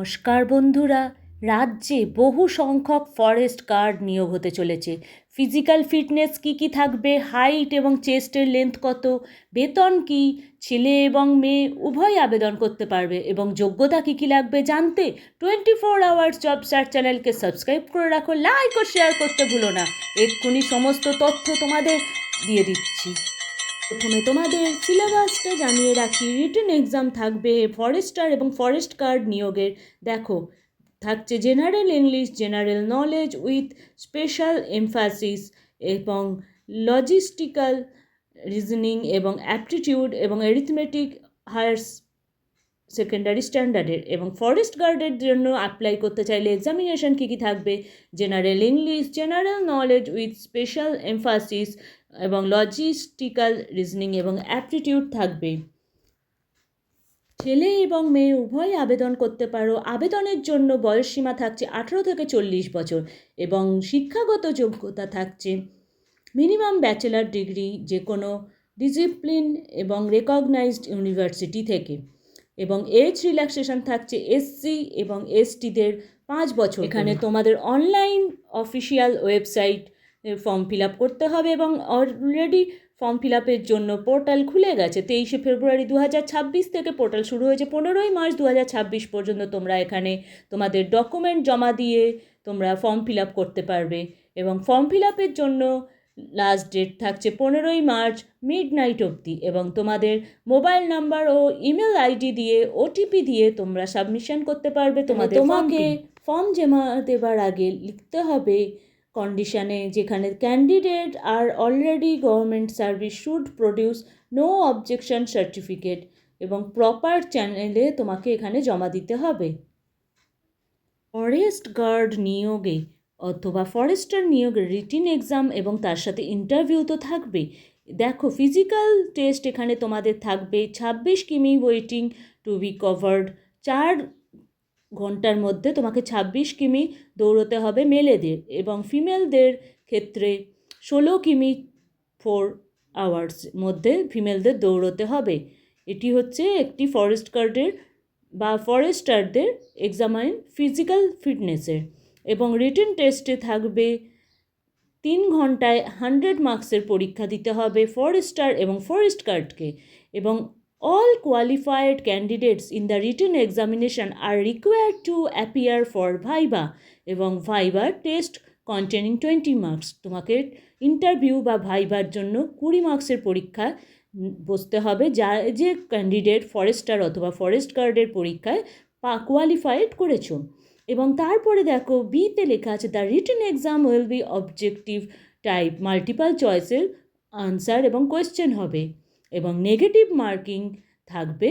নমস্কার বন্ধুরা, রাজ্যে বহু সংখ্যক ফরেস্ট গার্ড নিয়োগ হতে চলেছে। ফিজিক্যাল ফিটনেস কী থাকবে, হাইট এবং চেস্টের লেন্থ কত, বেতন কী, ছেলে এবং মেয়ে উভয় আবেদন করতে পারবে এবং যোগ্যতা কী লাগবে জানতে 24 আওয়ার্স জব সার্চ চ্যানেলকে সাবস্ক্রাইব করে রাখো, লাইক ও শেয়ার করতে ভুলো না। এক্ষুনি সমস্ত তথ্য তোমাদের দিয়ে দিচ্ছি। প্রথমে তোমাদের সিলেবাসটা জানিয়ে রাখি। রিটেন এক্সাম থাকবে ফরেস্টার এবং ফরেস্ট গার্ড নিয়োগের। দেখো, থাকছে general English, general knowledge with special emphasis এবং লজিস্টিক্যাল রিজনিং এবং অ্যাপটিটিউড এবং অ্যারিথমেটিক হায়ার সেকেন্ডারি স্ট্যান্ডার্ডের। এবং ফরেস্ট গার্ডের জন্য অ্যাপ্লাই করতে চাইলে এক্সামিনেশন কী থাকবে, general English, general knowledge with special emphasis এবং লজিস্টিক্যাল রিজনিং এবং অ্যাপটিটিউড থাকবে। ছেলে এবং মেয়ে উভয় আবেদন করতে পারো। আবেদনের জন্য বয়সসীমা থাকছে 18 থেকে 40 বছর এবং শিক্ষাগত যোগ্যতা থাকছে মিনিমাম ব্যাচেলার ডিগ্রি যে কোনো ডিসিপ্লিন এবং রেকগনাইজড ইউনিভার্সিটি থেকে। এবং এজ রিল্যাক্সেশন থাকছে এসসি এবং এসটিদের 5 বছর। এখানে তোমাদের online official website form fill up করতে হবে এবং অলরেডি ফর্ম ফিল আপের জন্য পোর্টাল খুলে গেছে। 23 ফেব্রুয়ারি 2026 থেকে পোর্টাল শুরু হয়েছে। 15 মার্চ 2026 পর্যন্ত তোমরা এখানে তোমাদের ডকুমেন্ট জমা দিয়ে তোমরা ফর্ম ফিল আপ করতে পারবে এবং ফর্ম ফিল আপের জন্য লাস্ট ডেট থাকছে 15 মার্চ মিডনাইট অবধি। এবং তোমাদের মোবাইল নাম্বার ও ইমেল আইডি দিয়ে ওটিপি দিয়ে তোমরা সাবমিশন করতে পারবে। তোমাকে ফর্ম জমা দেবার আগে লিখতে হবে কন্ডিশনে, যেখানে candidate are already government service should produce no objection certificate এবং প্রপার চ্যানেলে তোমাকে এখানে জমা দিতে হবে। ফরেস্ট গার্ড নিয়োগে অথবা ফরেস্টার নিয়োগে রিটিন এক্সাম এবং তার সাথে ইন্টারভিউ তো থাকবে। দেখো, ফিজিক্যাল টেস্ট এখানে তোমাদের থাকবে 26 কিমি ওয়েটিং টু বি কভার্ড। 4 ঘন্টার মধ্যে তোমাকে 26 কিমি দৌড়তে হবে মেলেদের এবং ফিমেলদের ক্ষেত্রে 16 কিমি 4 আওয়ার্স মধ্যে ফিমেলদের দৌড়তে হবে। এটি হচ্ছে একটি ফরেস্ট গার্ডের বা ফরেস্টারদের এক্সামাইন ফিজিক্যাল ফিটনেসের। এবং রিটেন টেস্টে থাকবে 3 ঘন্টায় 100 মার্কসের পরীক্ষা দিতে হবে ফরেস্টার এবং ফরেস্ট গার্ডকে। এবং all qualified candidates in the written examination are required to appear for viva এবং viva test containing 20 marks। তোমাকে ইন্টারভিউ বা ভাইবার জন্য 20 মার্কসের পরীক্ষা বসতে হবে, যে ক্যান্ডিডেট ফরেস্টার অথবা ফরেস্ট গার্ডের পরীক্ষায় কোয়ালিফাইড করেছো। এবং তারপরে দেখো, বিতে লেখা আছে the written exam will be objective type, multiple চয়েসের আনসার এবং কোয়েশ্চেন হবে এবং নেগেটিভ মার্কিং থাকবে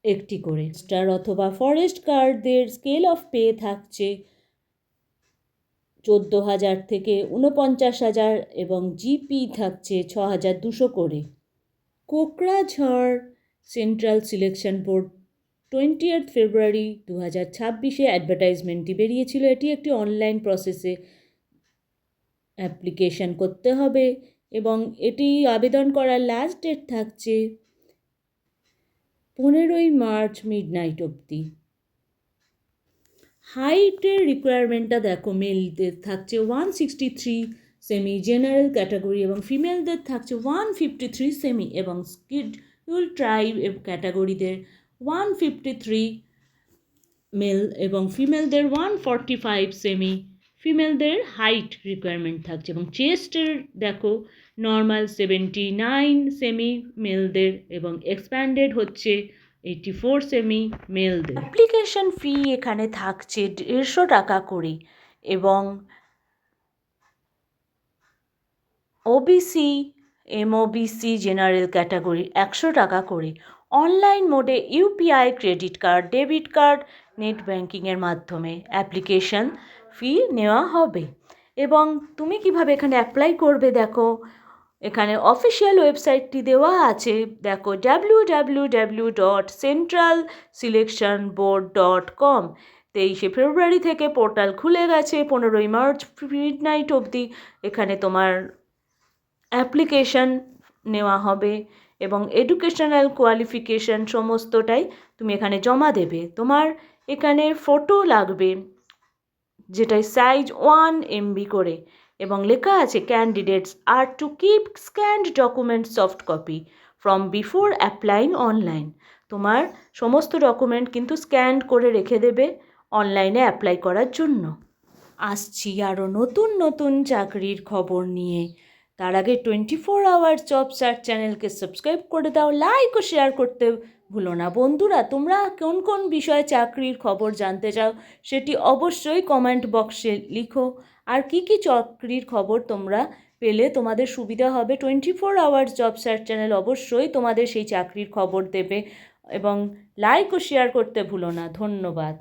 একটি করে। স্টার অথবা ফরেস্ট গার্ডদের স্কেল অফ পে থাকছে 14,000 থেকে 49,000 এবং জিপি থাকছে 6,200 করে। Kokrajhar central selection board 20 February 2026 অ্যাডভার্টাইজমেন্টটি বেরিয়েছিল। এটি একটি অনলাইন প্রসেসে অ্যাপ্লিকেশন করতে হবে এবং এটি আবেদন করার লাস্ট ডেট থাকছে 15 মার্চ মিডনাইট অবধি। হাইটের রিকোয়ারমেন্টটা দেখো, মেলদের থাকছে 163 সেমি জেনারেল ক্যাটাগরি এবং ফিমেলদের থাকছে 153 সেমি এবং শিডিউল ট্রাইব ক্যাটাগরিদের 153 মেল এবং ফিমেলদের 145 সেমি। ফিমেলদের হাইট রিকোয়ারমেন্ট থাকছে এবং চেস্টের দেখো নর্মাল 79 সেমি মেলদের এবং এক্সপ্যান্ডেড হচ্ছে 84 সেমি মেলদের। অ্যাপ্লিকেশন ফি এখানে থাকছে 150 টাকা করে এবং ওবিসি এমওবিসি জেনারেল ক্যাটাগরি 100 টাকা করে। অনলাইন মোডে UPI, credit card, debit card, net ব্যাঙ্কিংয়ের মাধ্যমে অ্যাপ্লিকেশন ফি নেওয়া হবে। এবং তুমি কিভাবে এখানে অ্যাপ্লাই করবে, দেখো এখানে অফিসিয়াল ওয়েবসাইটটি দেওয়া আছে। দেখো www.centralselectionboard.com। 23 ফেব্রুয়ারি থেকে পোর্টাল খুলে গেছে, 15 মার্চ মিডনাইট অবধি এখানে তোমার অ্যাপ্লিকেশন নেওয়া হবে এবং এডুকেশনাল কোয়ালিফিকেশান সমস্তটাই তুমি এখানে জমা দেবে। তোমার এখানে ফটো লাগবে, যেটাই সাইজ 1 MB করে, এবং লেখা আছে candidates are to keep scanned document soft copy from before applying online. তোমার সমস্ত ডকুমেন্ট কিন্তু স্ক্যান করে রেখে দেবে অনলাইনে অ্যাপ্লাই করার জন্য। আসছি আরও নতুন নতুন চাকরির খবর নিয়ে। তার আগে 24 আওয়ার জব সার্চ চ্যানেলকে সাবস্ক্রাইব করে দাও, লাইক ও শেয়ার করতে ভুলো না। বন্ধুরা, তোমরা কোন কোন বিষয়ে চাকরির খবর জানতে চাও সেটি অবশ্যই কমেন্ট বক্সে লিখো। আর কি কি চাকরির খবর তোমরা পেলে তোমাদের সুবিধা হবে, 24 আওয়ার জব সার্চ চ্যানেল অবশ্যই তোমাদের সেই চাকরির খবর দেবে। এবং লাইক ও শেয়ার করতে ভুলো না। ধন্যবাদ।